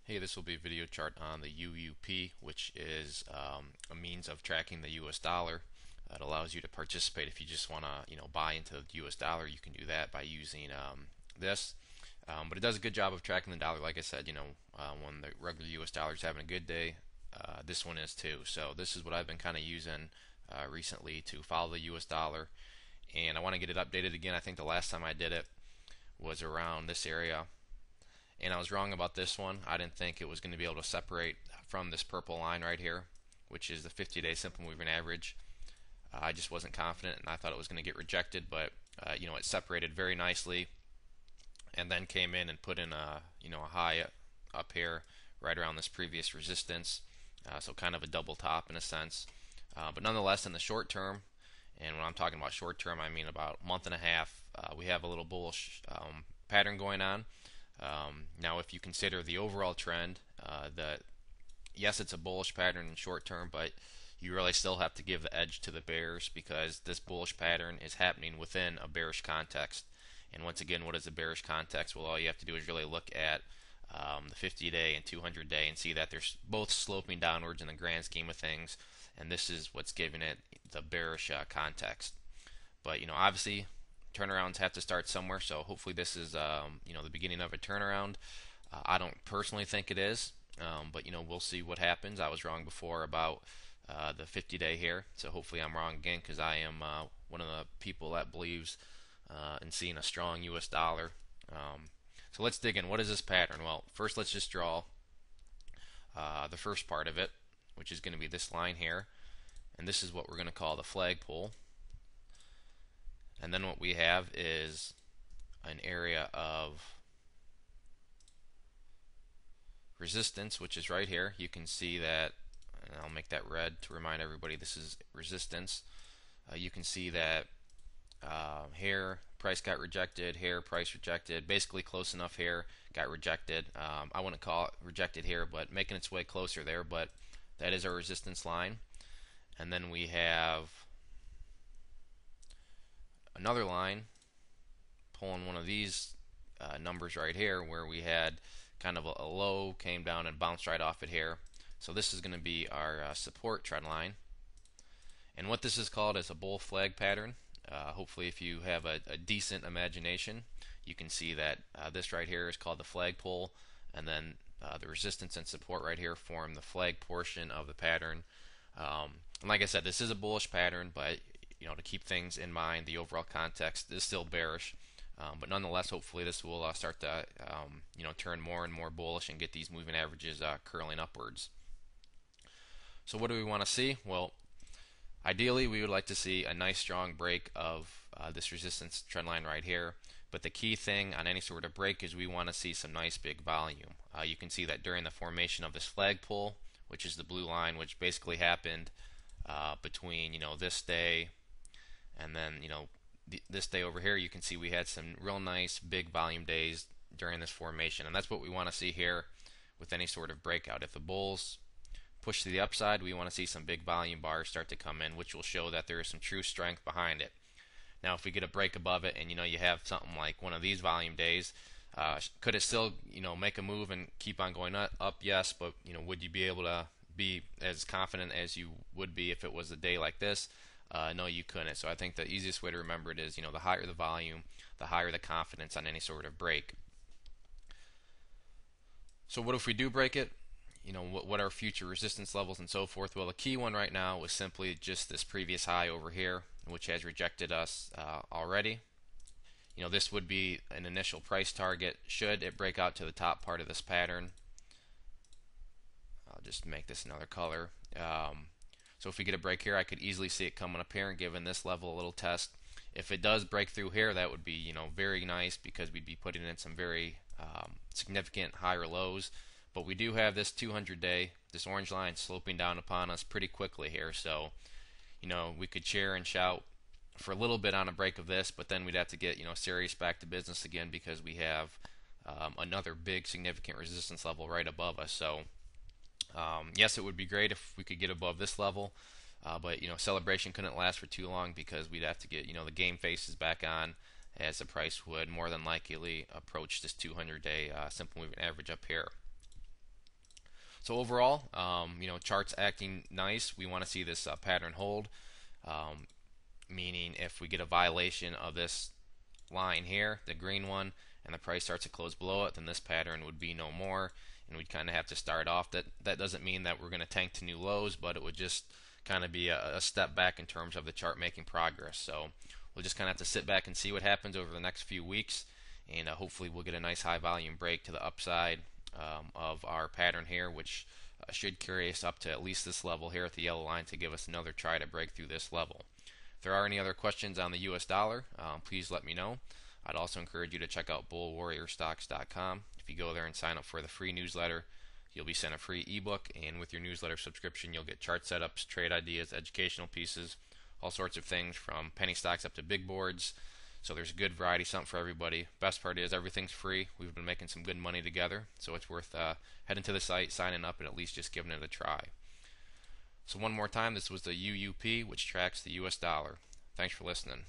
Hey, this will be a video chart on the UUP, which is a means of tracking the US dollar. It allows you to participate if you just want to, buy into the US dollar. You can do that by using this. But it does a good job of tracking the dollar. Like I said, when the regular US dollar is having a good day, this one is too. So this is what I've been kind of using recently to follow the US dollar. And I want to get it updated again. I think the last time I did it was around this area, and I was wrong about this one. I didn't think it was going to be able to separate from this purple line right here, which is the 50-day simple moving average. I just wasn't confident, and I thought it was going to get rejected, but it separated very nicely, and then came in and put in a high up here right around this previous resistance. So kind of a double top in a sense, but nonetheless in the short term, and when I'm talking about short term, I mean about a month and a half, we have a little bullish pattern going on. Now, if you consider the overall trend, that yes, it's a bullish pattern in short term, but you really still have to give the edge to the bears because this bullish pattern is happening within a bearish context. And once again, what is a bearish context? Well, all you have to do is really look at the 50-day and 200-day and see that they're both sloping downwards in the grand scheme of things, and this is what's giving it the bearish context. But obviously, turnarounds have to start somewhere. So hopefully this is the beginning of a turnaround. I don't personally think it is, but we'll see what happens. I was wrong before about the 50-day here, so hopefully I'm wrong again because I am one of the people that believes in seeing a strong U.S. dollar. So let's dig in. What is this pattern? Well, first let's just draw the first part of it, which is going to be this line here, and this is what we're going to call the flagpole. And then what we have is an area of resistance, which is right here. You can see that, and I'll make that red to remind everybody this is resistance. You can see that here price got rejected, here price rejected, basically close enough here got rejected. I wouldn't call it rejected here, but making its way closer there, but that is our resistance line. And then we have another line pulling one of these numbers right here where we had kind of a low, came down and bounced right off it here. So this is going to be our support trend line. And what this is called is a bull flag pattern. Hopefully if you have a decent imagination, you can see that this right here is called the flagpole, and then the resistance and support right here form the flag portion of the pattern. And like I said, this is a bullish pattern, but to keep things in mind, the overall context is still bearish. But nonetheless, hopefully this will start to turn more and more bullish and get these moving averages curling upwards. So what do we want to see? Well, ideally we would like to see a nice strong break of this resistance trend line right here. But the key thing on any sort of break is we want to see some nice big volume. You can see that during the formation of this flagpole, which is the blue line, which basically happened between this day and then this day over here, you can see we had some real nice big volume days during this formation, and that's what we want to see here with any sort of breakout. If the bulls push to the upside, we want to see some big volume bars start to come in, which will show that there is some true strength behind it. Now if we get a break above it and you have something like one of these volume days, could it still make a move and keep on going up? Yes, but would you be able to be as confident as you would be if it was a day like this? No, you couldn't. So I think the easiest way to remember it is, the higher the volume, the higher the confidence on any sort of break. So what if we do break it? What are future resistance levels and so forth? Well, the key one right now is simply just this previous high over here, which has rejected us already. This would be an initial price target should it break out to the top part of this pattern. I'll just make this another color. So if we get a break here, I could easily see it coming up here and giving this level a little test. If it does break through here, that would be very nice because we'd be putting in some very significant higher lows. But we do have this 200-day, this orange line sloping down upon us pretty quickly here. So we could cheer and shout for a little bit on a break of this, but then we'd have to get serious back to business again because we have another big significant resistance level right above us. So yes, it would be great if we could get above this level, but celebration couldn't last for too long because we'd have to get the game faces back on, as the price would more than likely approach this 200-day simple moving average up here. So overall, charts acting nice. We want to see this pattern hold, um, meaning if we get a violation of this line here, the green one, and the price starts to close below it, then this pattern would be no more, and we'd kind of have to start off. That doesn't mean that we're going to tank to new lows, but it would just kind of be a step back in terms of the chart making progress. So we'll just kind of have to sit back and see what happens over the next few weeks, and hopefully we'll get a nice high volume break to the upside of our pattern here, which should carry us up to at least this level here at the yellow line to give us another try to break through this level. If there are any other questions on the US dollar, please let me know. I'd also encourage you to check out bullwarriorstocks.com. If you go there and sign up for the free newsletter, you'll be sent a free ebook, and with your newsletter subscription, you'll get chart setups, trade ideas, educational pieces, all sorts of things from penny stocks up to big boards. So there's a good variety, something for everybody. Best part is everything's free. We've been making some good money together, so it's worth heading to the site, signing up, and at least just giving it a try. So one more time, this was the UUP, which tracks the US dollar. Thanks for listening.